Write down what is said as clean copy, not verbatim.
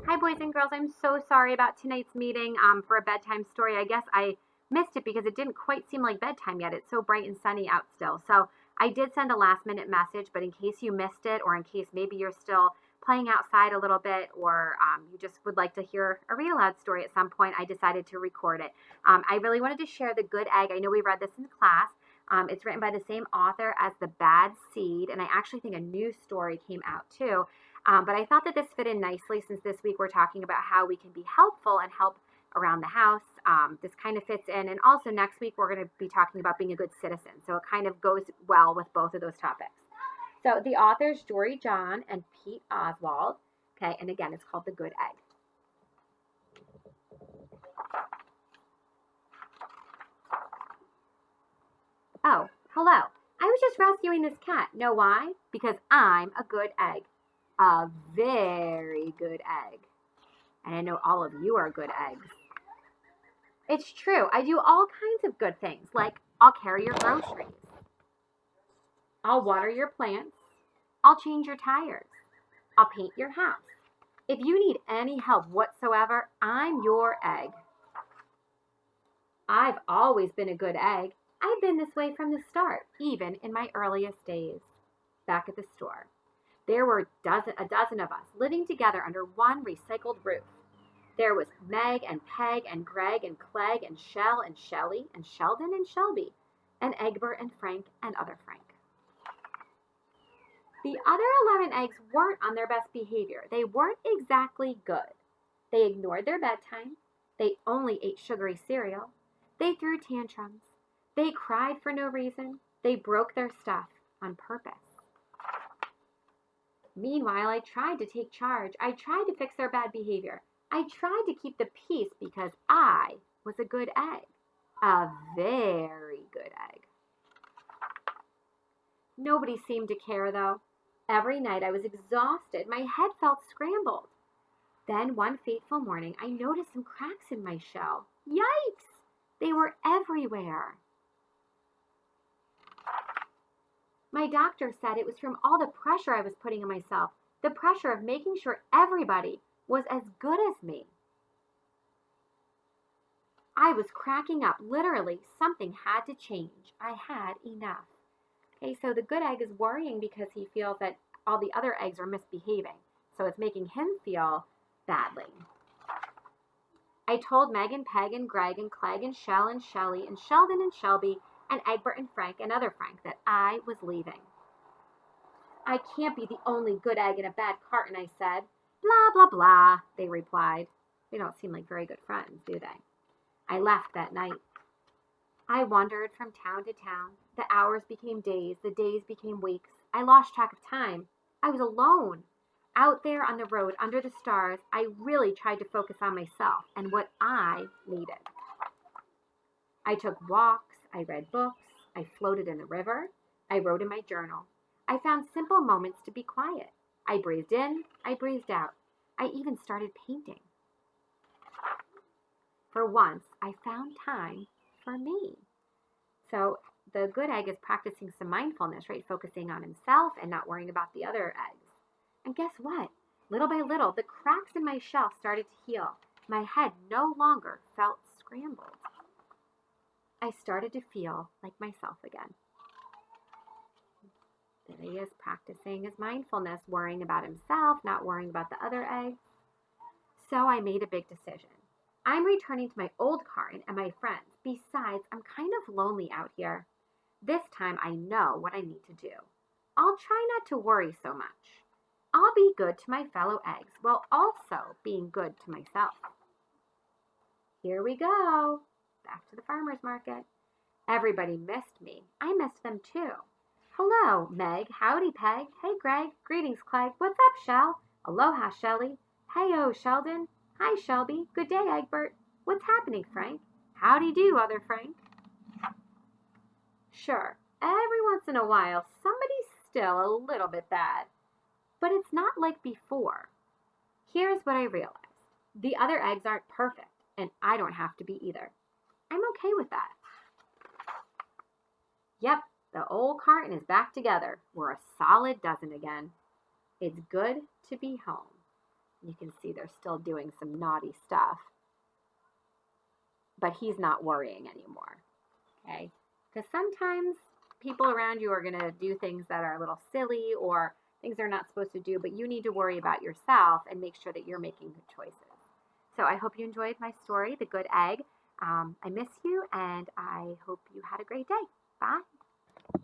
Hi, boys and girls. I'm so sorry about tonight's meeting for a bedtime story. I guess I missed it because it didn't quite seem like bedtime yet. It's so bright and sunny out still. So I did send a last minute message, but in case you missed it, or in case maybe you're still playing outside a little bit, or you just would like to hear a read aloud story at some point, I decided to record it. I really wanted to share The Good Egg. I know we read this in class. It's written by the same author as The Bad Seed, and I actually think a new story came out too. But I thought that this fit in nicely since this week we're talking about how we can be helpful and help around the house. This kind of fits in. And also next week we're going to be talking about being a good citizen. So it kind of goes well with both of those topics. So the authors, Jory John and Pete Oswald. Okay, and again, it's called The Good Egg. Oh, hello. I was just rescuing this cat. Know why? Because I'm a good egg. A very good egg. And I know all of you are good eggs. It's true. I do all kinds of good things, like I'll carry your groceries. I'll water your plants. I'll change your tires. I'll paint your house. If you need any help whatsoever, I'm your egg. I've always been a good egg. I've been this way from the start, even in my earliest days. Back at the store, there were a dozen of us living together under one recycled roof. There was Meg and Peg and Greg and Clegg and Shell and Shelley and Sheldon and Shelby and Egbert and Frank and other Frank. The other 11 eggs weren't on their best behavior. They weren't exactly good. They ignored their bedtime. They only ate sugary cereal. They threw tantrums. They cried for no reason. They broke their stuff on purpose. Meanwhile, I tried to take charge. I tried to fix their bad behavior. I tried to keep the peace because I was a good egg. A very good egg. Nobody seemed to care, though. Every night I was exhausted. My head felt scrambled. Then one fateful morning, I noticed some cracks in my shell. Yikes! They were everywhere. My doctor said it was from all the pressure I was putting on myself, the pressure of making sure everybody was as good as me. I was cracking up. Literally, something had to change. I had enough. Okay, so the good egg is worrying because he feels that all the other eggs are misbehaving. So it's making him feel badly. I told Meg and Peg and Greg and Clegg and Shell and Shelley and Sheldon and Shelby and Egbert and Frank and other Frank that I was leaving. I can't be the only good egg in a bad carton, I said. Blah, blah, blah, they replied. They don't seem like very good friends, do they? I left that night. I wandered from town to town. The hours became days. The days became weeks. I lost track of time. I was alone. Out there on the road under the stars, I really tried to focus on myself and what I needed. I took walks. I read books. I floated in the river. I wrote in my journal. I found simple moments to be quiet. I breathed in. I breathed out. I even started painting. For once, I found time for me. So the good egg is practicing some mindfulness, right? Focusing on himself and not worrying about the other eggs. And guess what? Little by little, the cracks in my shell started to heal. My head no longer felt scrambled. I started to feel like myself again. There he is practicing his mindfulness, worrying about himself, not worrying about the other eggs. So I made a big decision. I'm returning to my old carton and my friends. Besides, I'm kind of lonely out here. This time I know what I need to do. I'll try not to worry so much. I'll be good to my fellow eggs while also being good to myself. Here we go. Back to the farmer's market. Everybody missed me. I missed them too. Hello, Meg. Howdy, Peg. Hey, Greg. Greetings, Clegg. What's up, Shell? Aloha, Shelly. Hey-o, Sheldon. Hi, Shelby. Good day, Egbert. What's happening, Frank? Howdy do, other Frank. Sure, every once in a while, somebody's still a little bit bad. But it's not like before. Here's what I realized. The other eggs aren't perfect, and I don't have to be either. I'm okay with that. Yep, the old carton is back together. We're a solid dozen again. It's good to be home. You can see they're still doing some naughty stuff, but he's not worrying anymore, okay? Because sometimes people around you are going to do things that are a little silly or things they're not supposed to do, but you need to worry about yourself and make sure that you're making good choices. So I hope you enjoyed my story, The Good Egg. I miss you, and I hope you had a great day. Bye.